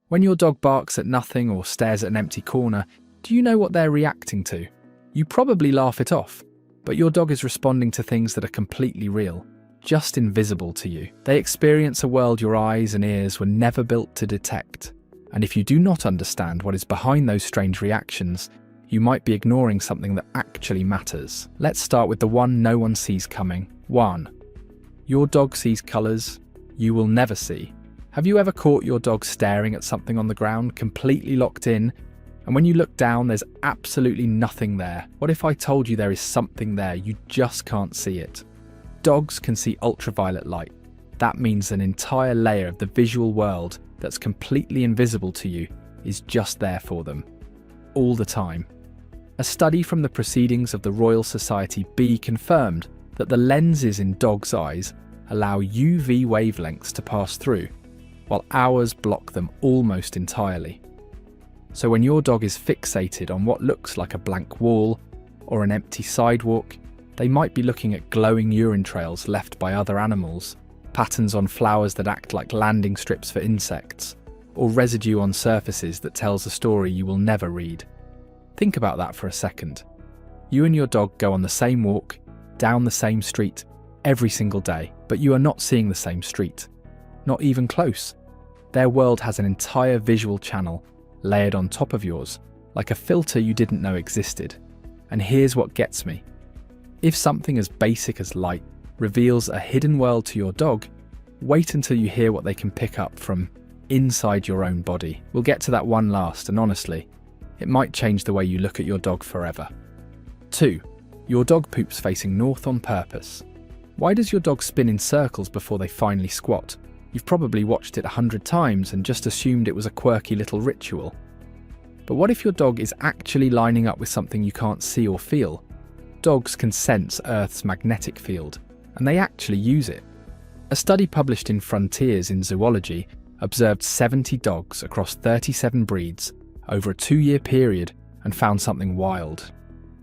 When your dog barks at nothing or stares at an empty corner, do you know what they're reacting to? You probably laugh it off, but your dog is responding to things that are completely real, just invisible to you. They experience a world your eyes and ears were never built to detect. And if you do not understand what is behind those strange reactions, you might be ignoring something that actually matters. Let's start with the one no one sees coming. 1. Your dog sees colours you will never see. Have you ever caught your dog staring at something on the ground, completely locked in, and when you look down, there's absolutely nothing there? What if I told you there is something there, you just can't see it? Dogs can see ultraviolet light. That means an entire layer of the visual world that's completely invisible to you is just there for them, all the time. A study from the Proceedings of the Royal Society B confirmed that the lenses in dogs' eyes allow UV wavelengths to pass through, while ours block them almost entirely. So when your dog is fixated on what looks like a blank wall or an empty sidewalk, they might be looking at glowing urine trails left by other animals, patterns on flowers that act like landing strips for insects, or residue on surfaces that tells a story you will never read. Think about that for a second. You and your dog go on the same walk, down the same street, every single day, but you are not seeing the same street. Not even close. Their world has an entire visual channel layered on top of yours, like a filter you didn't know existed. And here's what gets me. If something as basic as light reveals a hidden world to your dog, wait until you hear what they can pick up from inside your own body. We'll get to that one last, and honestly, it might change the way you look at your dog forever. 2. Your dog poops facing north on purpose. Why does your dog spin in circles before they finally squat? You've probably watched it 100 times and just assumed it was a quirky little ritual. But what if your dog is actually lining up with something you can't see or feel? Dogs can sense Earth's magnetic field, and they actually use it. A study published in Frontiers in Zoology observed 70 dogs across 37 breeds over a 2-year period and found something wild.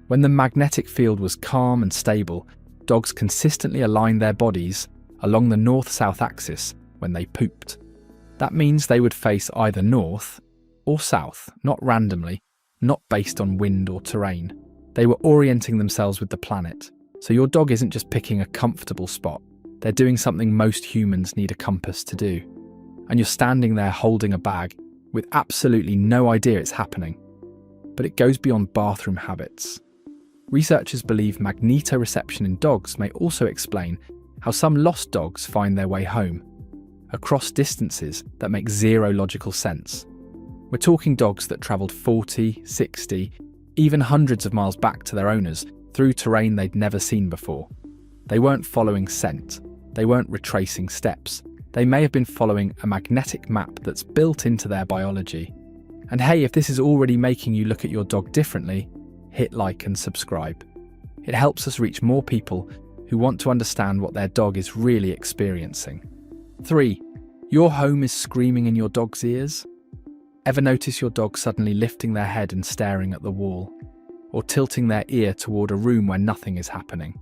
When the magnetic field was calm and stable, dogs consistently aligned their bodies along the north-south axis when they pooped. That means they would face either north or south, not randomly, not based on wind or terrain. They were orienting themselves with the planet. So your dog isn't just picking a comfortable spot. They're doing something most humans need a compass to do. And you're standing there holding a bag with absolutely no idea it's happening. But it goes beyond bathroom habits. Researchers believe magnetoreception in dogs may also explain how some lost dogs find their way home, across distances that make zero logical sense. We're talking dogs that travelled 40, 60, even hundreds of miles back to their owners through terrain they'd never seen before. They weren't following scent. They weren't retracing steps. They may have been following a magnetic map that's built into their biology. And hey, if this is already making you look at your dog differently, hit like and subscribe. It helps us reach more people who want to understand what their dog is really experiencing. 3. Your home is screaming in your dog's ears? Ever notice your dog suddenly lifting their head and staring at the wall, or tilting their ear toward a room where nothing is happening?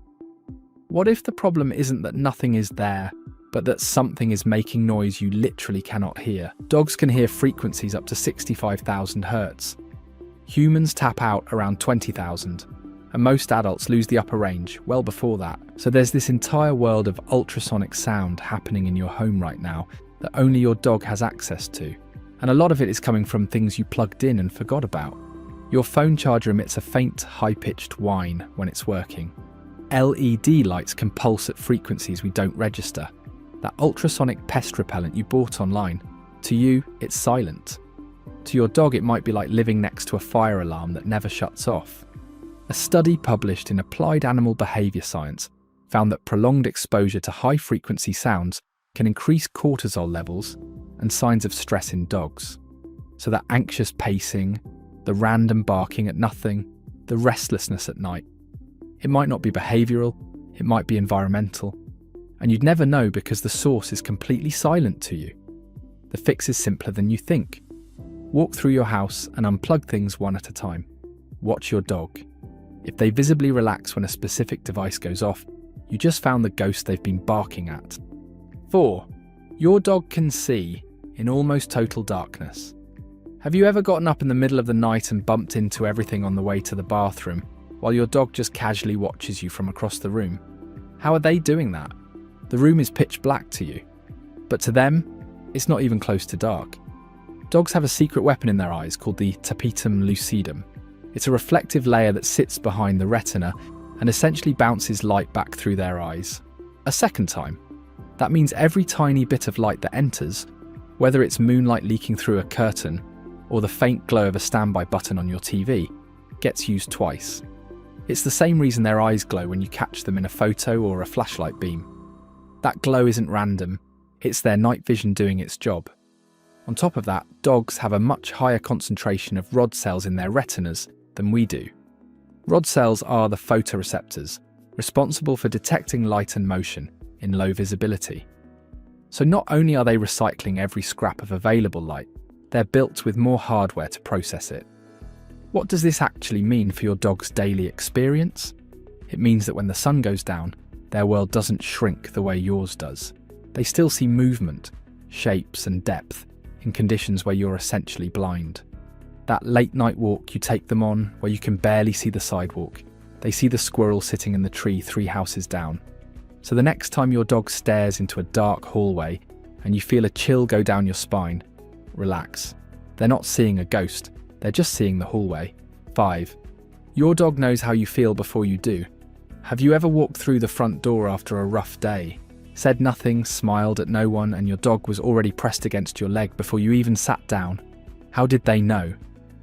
What if the problem isn't that nothing is there, but that something is making noise you literally cannot hear? Dogs can hear frequencies up to 65,000 Hz. Humans tap out around 20,000, and most adults lose the upper range well before that. So there's this entire world of ultrasonic sound happening in your home right now that only your dog has access to. And a lot of it is coming from things you plugged in and forgot about. Your phone charger emits a faint, high-pitched whine when it's working. LED lights can pulse at frequencies we don't register. That ultrasonic pest repellent you bought online, to you, it's silent. To your dog, it might be like living next to a fire alarm that never shuts off. A study published in Applied Animal Behavior Science found that prolonged exposure to high-frequency sounds can increase cortisol levels and signs of stress in dogs. So that anxious pacing, the random barking at nothing, the restlessness at night. It might not be behavioural, it might be environmental, and you'd never know because the source is completely silent to you. The fix is simpler than you think. Walk through your house and unplug things one at a time. Watch your dog. If they visibly relax when a specific device goes off, you just found the ghost they've been barking at. 4. Your dog can see, in almost total darkness. Have you ever gotten up in the middle of the night and bumped into everything on the way to the bathroom, while your dog just casually watches you from across the room? How are they doing that? The room is pitch black to you, but to them, it's not even close to dark. Dogs have a secret weapon in their eyes called the tapetum lucidum. It's a reflective layer that sits behind the retina and essentially bounces light back through their eyes a second time. That means every tiny bit of light that enters, whether it's moonlight leaking through a curtain or the faint glow of a standby button on your TV, gets used twice. It's the same reason their eyes glow when you catch them in a photo or a flashlight beam. That glow isn't random, it's their night vision doing its job. On top of that, dogs have a much higher concentration of rod cells in their retinas than we do. Rod cells are the photoreceptors, responsible for detecting light and motion in low visibility. So not only are they recycling every scrap of available light, they're built with more hardware to process it. What does this actually mean for your dog's daily experience? It means that when the sun goes down, their world doesn't shrink the way yours does. They still see movement, shapes and depth in conditions where you're essentially blind. That late night walk you take them on, where you can barely see the sidewalk, they see the squirrel sitting in the tree 3 houses down. So the next time your dog stares into a dark hallway and you feel a chill go down your spine, relax. They're not seeing a ghost, they're just seeing the hallway. 5. Your dog knows how you feel before you do. Have you ever walked through the front door after a rough day, said nothing, smiled at no one, and your dog was already pressed against your leg before you even sat down? How did they know?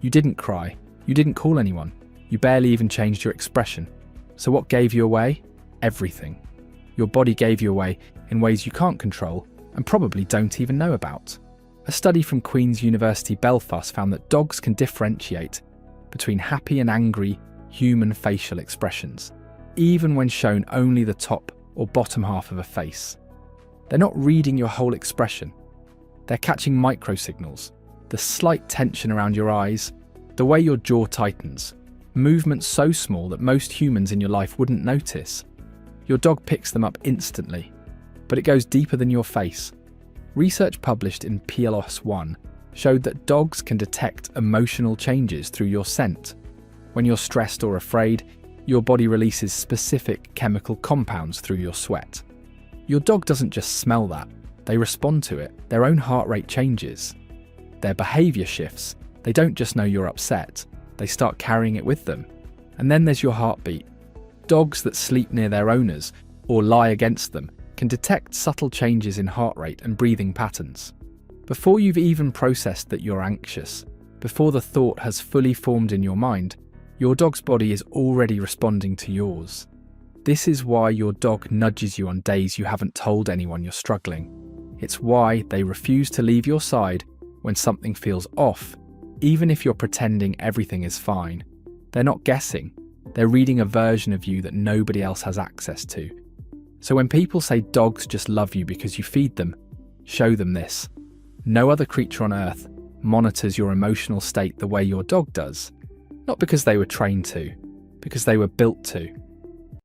You didn't cry, you didn't call anyone, you barely even changed your expression. So what gave you away? Everything. Your body gave you away in ways you can't control and probably don't even know about. A study from Queen's University Belfast found that dogs can differentiate between happy and angry human facial expressions, even when shown only the top or bottom half of a face. They're not reading your whole expression. They're catching microsignals, the slight tension around your eyes, the way your jaw tightens, movements so small that most humans in your life wouldn't notice. Your dog picks them up instantly, but it goes deeper than your face. Research published in PLOS One showed that dogs can detect emotional changes through your scent. When you're stressed or afraid, your body releases specific chemical compounds through your sweat. Your dog doesn't just smell that, they respond to it. Their own heart rate changes. Their behaviour shifts. They don't just know you're upset, they start carrying it with them. And then there's your heartbeat. Dogs that sleep near their owners or lie against them can detect subtle changes in heart rate and breathing patterns. Before you've even processed that you're anxious, before the thought has fully formed in your mind, your dog's body is already responding to yours. This is why your dog nudges you on days you haven't told anyone you're struggling. It's why they refuse to leave your side when something feels off, even if you're pretending everything is fine. They're not guessing, they're reading a version of you that nobody else has access to. So when people say dogs just love you because you feed them, show them this. No other creature on earth monitors your emotional state the way your dog does. Not because they were trained to, because they were built to.